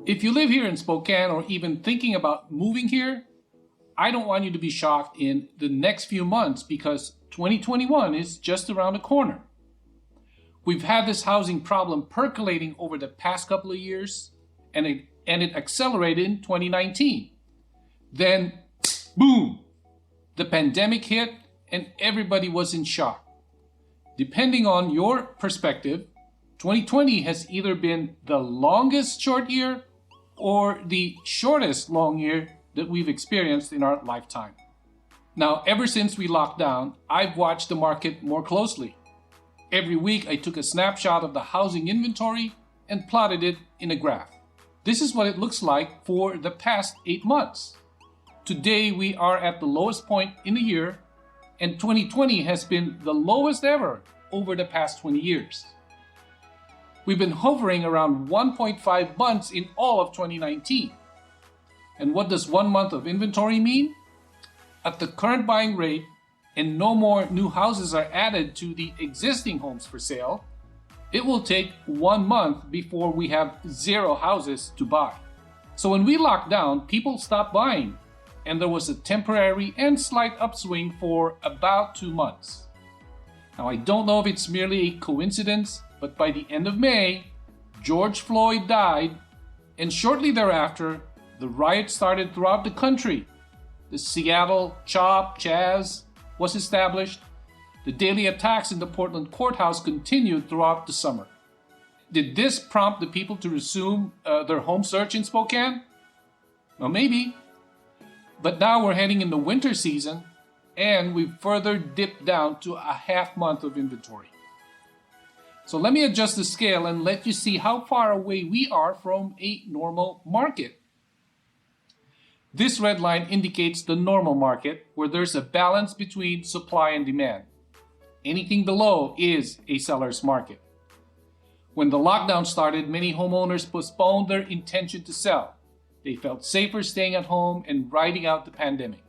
If you live here in Spokane or even thinking about moving here, I don't want you to be shocked in the next few months because 2021 is just around the corner. We've had this housing problem percolating over the past couple of years, and it accelerated in 2019. Then, boom, the pandemic hit and everybody was in shock. Depending on your perspective, 2020 has either been the longest short year or the shortest long year that we've experienced in our lifetime. Now, ever since we locked down, I've watched the market more closely. Every week, I took a snapshot of the housing inventory and plotted it in a graph. This is what it looks like for the past 8 months. Today, we are at the lowest point in the year, and 2020 has been the lowest ever over the past 20 years. We've been hovering around 1.5 months in all of 2019. And what does 1 month of inventory mean? At the current buying rate, and no more new houses are added to the existing homes for sale, it will take 1 month before we have 0 houses to buy. So when we locked down, people stopped buying, and there was a temporary and slight upswing for about 2 months. Now, I don't know if it's merely a coincidence, but by the end of May, George Floyd died, and shortly thereafter, the riots started throughout the country. The Seattle Chop Chaz was established. The daily attacks in the Portland courthouse continued throughout the summer. Did this prompt the people to resume their home search in Spokane? Well, maybe. But now we're heading into winter season, and we've further dipped down to a half month of inventory. So let me adjust the scale and let you see how far away we are from a normal market. This red line indicates the normal market, where there's a balance between supply and demand. Anything below is a seller's market. When the lockdown started, many homeowners postponed their intention to sell. They felt safer staying at home and riding out the pandemic.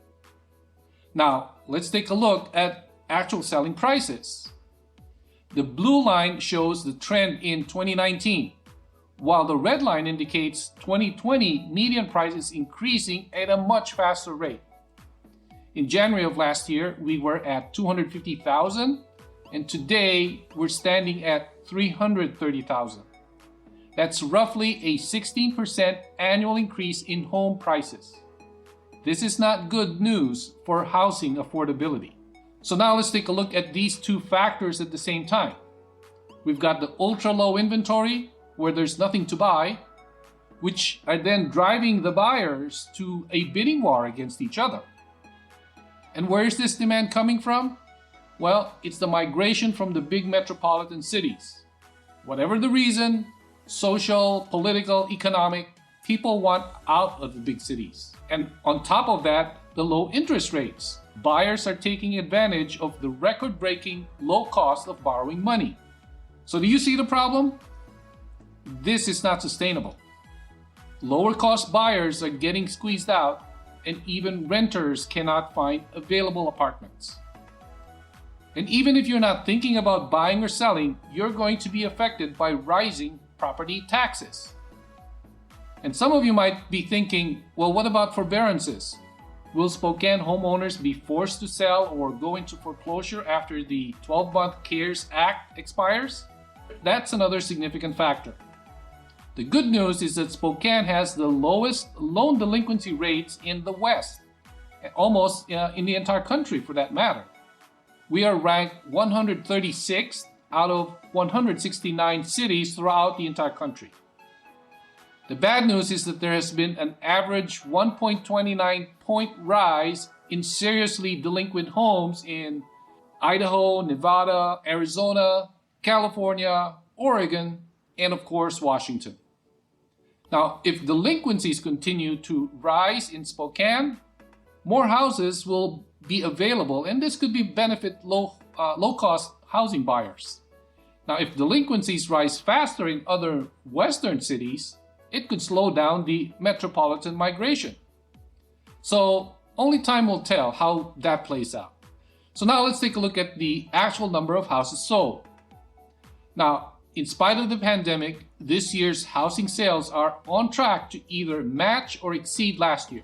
Now, let's take a look at actual selling prices. The blue line shows the trend in 2019, while the red line indicates 2020 median prices increasing at a much faster rate. In January of last year, we were at $250,000, and today we're standing at $330,000. That's roughly a 16% annual increase in home prices. This is not good news for housing affordability. So now let's take a look at these two factors at the same time. We've got the ultra low inventory, where there's nothing to buy, which are then driving the buyers to a bidding war against each other. And where is this demand coming from? Well, it's the migration from the big metropolitan cities. Whatever the reason, social, political, economic, people want out of the big cities. And on top of that, the low interest rates. Buyers are taking advantage of the record-breaking low cost of borrowing money. So do you see the problem? This is not sustainable. Lower cost buyers are getting squeezed out, and even renters cannot find available apartments. And even if you're not thinking about buying or selling, you're going to be affected by rising property taxes. And some of you might be thinking, well, what about forbearances? Will Spokane homeowners be forced to sell or go into foreclosure after the 12-month CARES Act expires? That's another significant factor. The good news is that Spokane has the lowest loan delinquency rates in the West, almost in the entire country for that matter. We are ranked 136th out of 169 cities throughout the entire country. The bad news is that there has been an average 1.29 point rise in seriously delinquent homes in Idaho, Nevada, Arizona, California, Oregon, and of course, Washington. Now, if delinquencies continue to rise in Spokane, more houses will be available, and this could benefit low-cost housing buyers. Now, if delinquencies rise faster in other western cities, it could slow down the metropolitan migration. So only time will tell how that plays out. So now let's take a look at the actual number of houses sold. Now, in spite of the pandemic, this year's housing sales are on track to either match or exceed last year.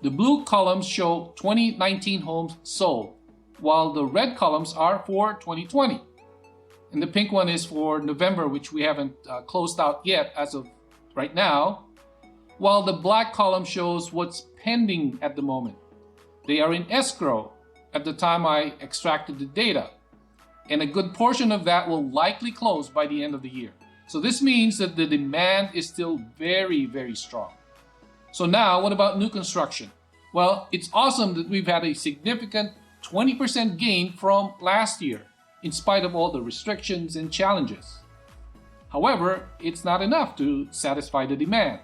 The blue columns show 2019 homes sold, while the red columns are for 2020. And the pink one is for November, which we haven't closed out yet as of right now, while the black column shows what's pending at the moment. They are in escrow at the time I extracted the data, and a good portion of that will likely close by the end of the year. So this means that the demand is still very, very strong. So now, what about new construction? Well, it's awesome that we've had a significant 20% gain from last year, in spite of all the restrictions and challenges. However, it's not enough to satisfy the demand.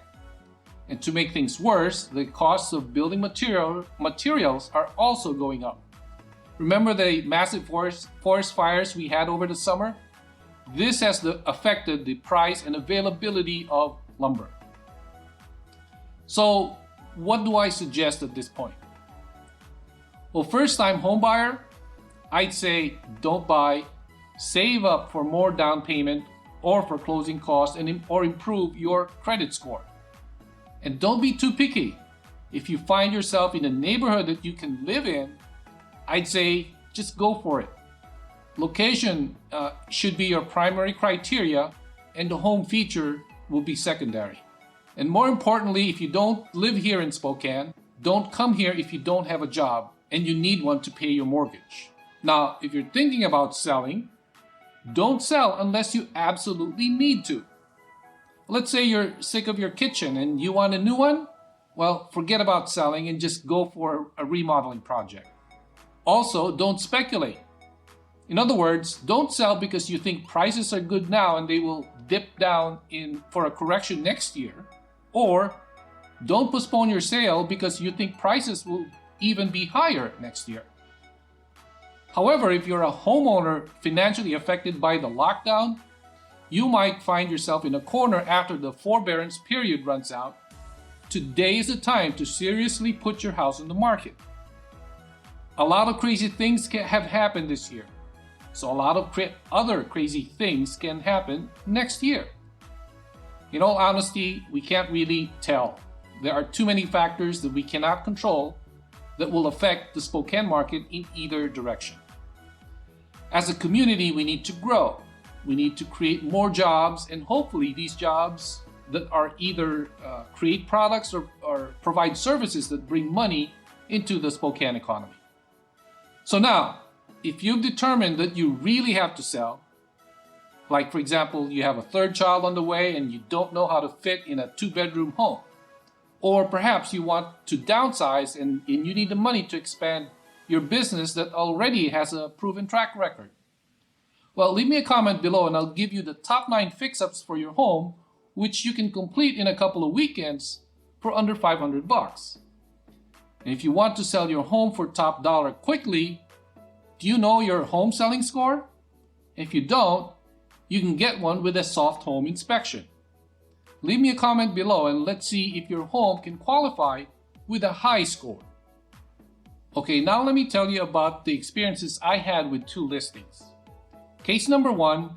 And to make things worse, the costs of building materials are also going up. Remember the massive forest fires we had over the summer? This has affected the price and availability of lumber. So, what do I suggest at this point? Well, first-time home buyer, I'd say don't buy, save up for more down payment or for closing costs or improve your credit score. And don't be too picky. If you find yourself in a neighborhood that you can live in, I'd say just go for it. Location should be your primary criteria, and the home feature will be secondary. And more importantly, if you don't live here in Spokane, don't come here if you don't have a job and you need one to pay your mortgage. Now, if you're thinking about selling, don't sell unless you absolutely need to. Let's say you're sick of your kitchen and you want a new one. Well, forget about selling and just go for a remodeling project. Also, don't speculate. In other words, don't sell because you think prices are good now and they will dip down for a correction next year. Or don't postpone your sale because you think prices will even be higher next year. However, if you're a homeowner financially affected by the lockdown, you might find yourself in a corner after the forbearance period runs out. Today is the time to seriously put your house on the market. A lot of crazy things have happened this year, so a lot of other crazy things can happen next year. In all honesty, we can't really tell. There are too many factors that we cannot control that will affect the Spokane market in either direction. As a community, we need to grow. We need to create more jobs, and hopefully these jobs that are either create products or provide services that bring money into the Spokane economy. So now, if you've determined that you really have to sell, like for example, you have a third child on the way and you don't know how to fit in a 2-bedroom home, or perhaps you want to downsize and you need the money to expand your business that already has a proven track record. Well, leave me a comment below and I'll give you the top 9 fix-ups for your home, which you can complete in a couple of weekends for under $500. And if you want to sell your home for top dollar quickly, do you know your home selling score? If you don't, you can get one with a soft home inspection. Leave me a comment below and let's see if your home can qualify with a high score. Okay, now let me tell you about the experiences I had with 2 listings. Case number 1,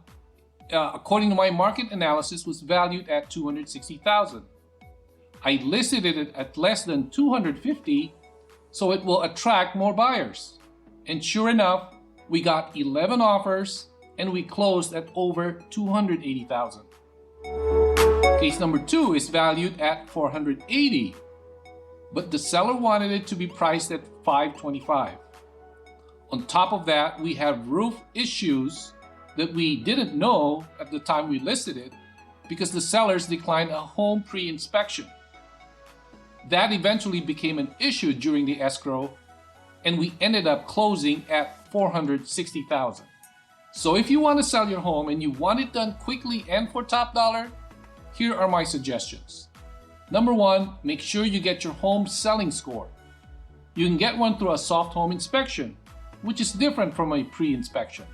according to my market analysis, was valued at $260,000. I listed it at less than $250,000, so it will attract more buyers. And sure enough, we got 11 offers and we closed at over $280,000. Case number 2 is valued at $480,000, but the seller wanted it to be priced at $525,000. On top of that, we have roof issues that we didn't know at the time we listed it because the sellers declined a home pre-inspection. That eventually became an issue during the escrow, and we ended up closing at $460,000. So if you want to sell your home and you want it done quickly and for top dollar, here are my suggestions. Number 1, make sure you get your home selling score. You can get one through a soft home inspection, which is different from a pre-inspection.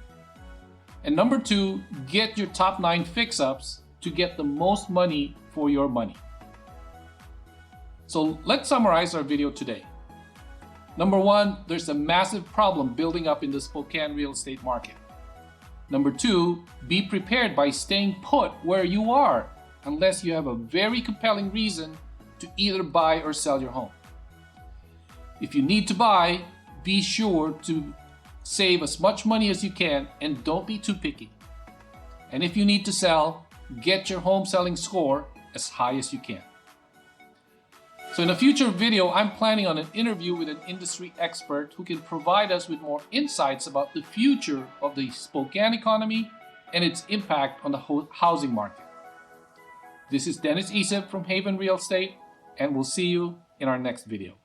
And number 2, get your top 9 fix-ups to get the most money for your money. So let's summarize our video today. Number 1, there's a massive problem building up in the Spokane real estate market. Number 2, be prepared by staying put where you are unless you have a very compelling reason to either buy or sell your home. If you need to buy, be sure to save as much money as you can and don't be too picky. And if you need to sell, get your home selling score as high as you can. So in a future video, I'm planning on an interview with an industry expert who can provide us with more insights about the future of the Spokane economy and its impact on the housing market. This is Dennis Isep from Haven Real Estate, and we'll see you in our next video.